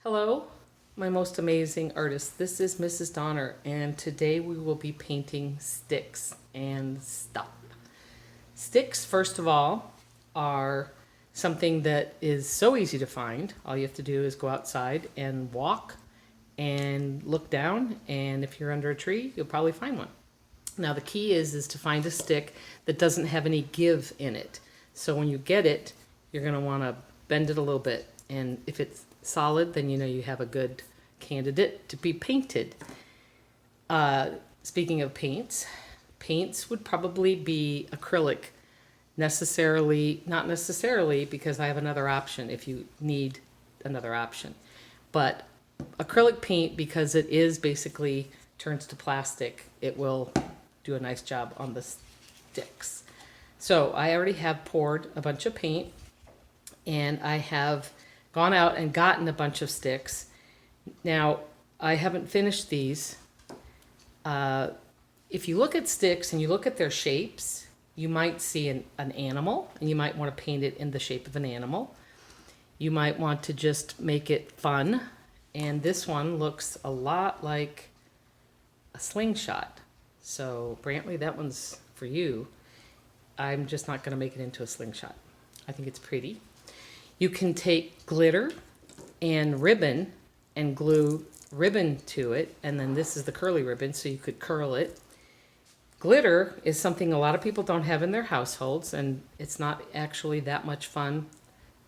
Hello, my most amazing artist. This is Mrs. Donner, and today we will be painting sticks and stuff. Sticks, first of all, are something that is so easy to find. All you have to do is go outside and walk and look down, and if you're under a tree, you'll probably find one. Now the key is to find a stick that doesn't have any give in it. So when you get it, you're going to want to bend it a little bit, and if it's solid, then you know you have a good candidate to be painted. Speaking of paints, paints would probably be acrylic. Not necessarily, because I have another option if you need another option. But acrylic paint, because it is basically turns to plastic, it will do a nice job on the sticks. So I already have poured a bunch of paint, and I have gone out and gotten a bunch of sticks. Now, I haven't finished these. If you look at sticks and you look at their shapes, you might see an animal, and you might want to paint it in the shape of an animal. You might want to just make it fun, and this one looks a lot like a slingshot. So, Brantley, that one's for you. I'm just not going to make it into a slingshot. I think it's pretty. You can take glitter and ribbon and glue ribbon to it, and then this is the curly ribbon, so you could curl it. Glitter is something a lot of people don't have in their households, and it's not actually that much fun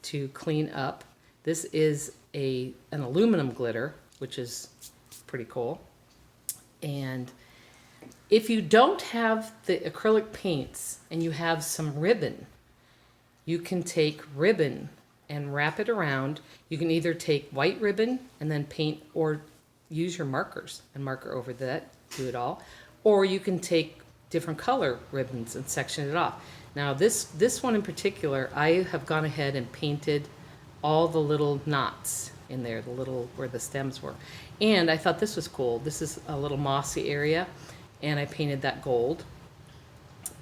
to clean up. This is an aluminum glitter, which is pretty cool. And if you don't have the acrylic paints and you have some ribbon, you can take ribbon and wrap it around. You can either take white ribbon and then paint, or use your markers and marker over that, do it all. Or you can take different color ribbons and section it off. Now this one in particular, I have gone ahead and painted all the little knots in there, the little where the stems were. And I thought this was cool. This is a little mossy area, and I painted that gold.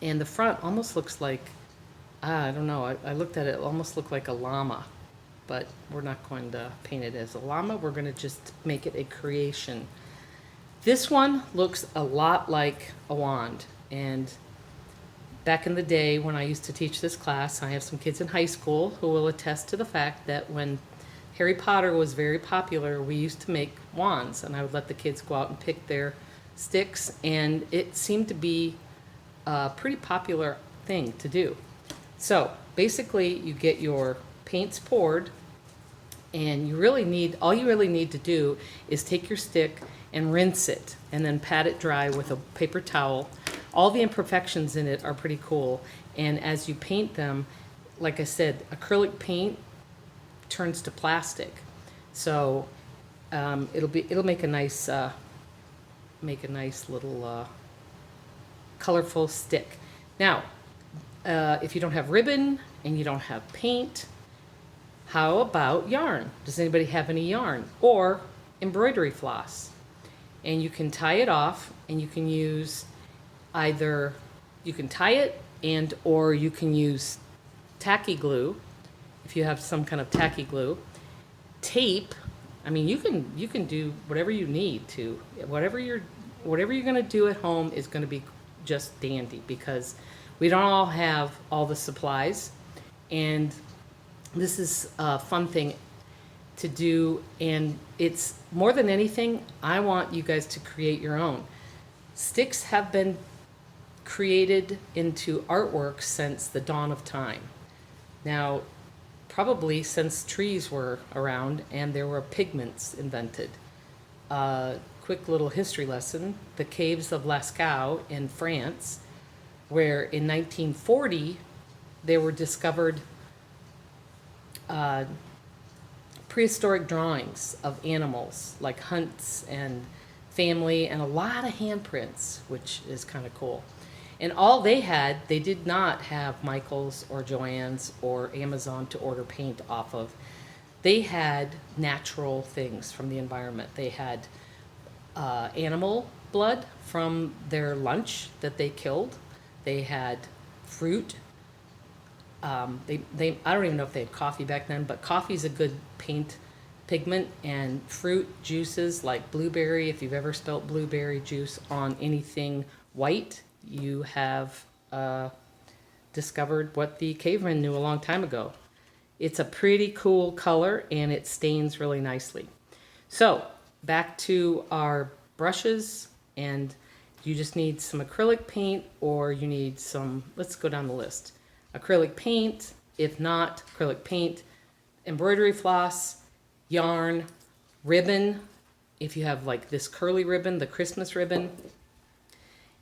And the front almost looks like, I don't know, I looked at it, it almost looked like a llama, but we're not going to paint it as a llama. We're going to just make it a creation. This one looks a lot like a wand, and back in the day when I used to teach this class, I have some kids in high school who will attest to the fact that when Harry Potter was very popular, we used to make wands, and I would let the kids go out and pick their sticks, and it seemed to be a pretty popular thing to do. So basically you get your paints poured, and all you really need to do is take your stick and rinse it, and then pat it dry with a paper towel. All the imperfections in it are pretty cool, and as you paint them, like I said, acrylic paint turns to plastic, so it'll make a nice little colorful stick. Now, if you don't have ribbon and you don't have paint, how about yarn? Does anybody have any yarn? Or embroidery floss? And you can tie it off, and you can use you can tie it, and or you can use tacky glue, if you have some kind of tacky glue. Tape, I mean, you can do whatever you need to. Whatever you're going to do at home is going to be just dandy, because we don't all have all the supplies, and this is a fun thing to do, and it's more than anything, I want you guys to create your own. Sticks have been created into artwork since the dawn of time. Now, probably since trees were around and there were pigments invented. Quick little history lesson: the caves of Lascaux in France, where in 1940 they were discovered prehistoric drawings of animals, like hunts and family, and a lot of handprints, which is kind of cool. And all they did not have Michael's or Joann's or Amazon to order paint off of. They had natural things from the environment. They had animal blood from their lunch that they killed. They had fruit. I don't even know if they had coffee back then, but coffee's a good pigment and fruit juices like blueberry. If you've ever spilt blueberry juice on anything white, you have discovered what the cavemen knew a long time ago. It's a pretty cool color and it stains really nicely. So back to our brushes, and you just need some acrylic paint, or you need some, let's go down the list. Acrylic paint, if not acrylic paint, embroidery floss, yarn, ribbon, if you have like this curly ribbon, the Christmas ribbon.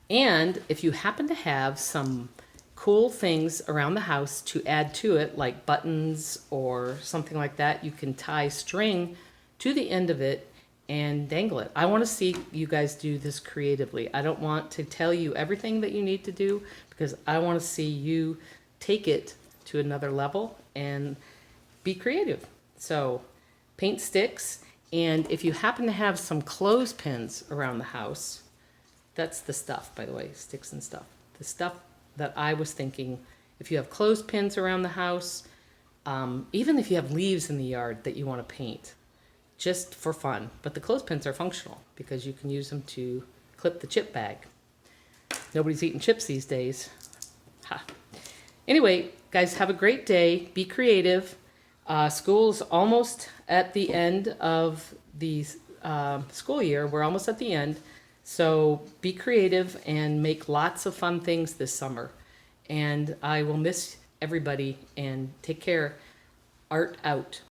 And if you happen to have some cool things around the house to add to it, like buttons or something like that, you can tie string to the end of it and dangle it. I want to see you guys do this creatively. I don't want to tell you everything that you need to do, because I want to see you take it to another level and be creative. So paint sticks, and if you happen to have some clothespins around the house, that's the stuff, by the way, sticks and stuff. The stuff that I was thinking, if you have clothespins around the house, even if you have leaves in the yard that you want to paint, just for fun. But the clothespins are functional because you can use them to clip the chip bag. Nobody's eating chips these days. Ha. Anyway, guys, have a great day. Be creative. School's almost at the end of the school year. We're almost at the end. So be creative and make lots of fun things this summer. And I will miss everybody, and take care. Art out.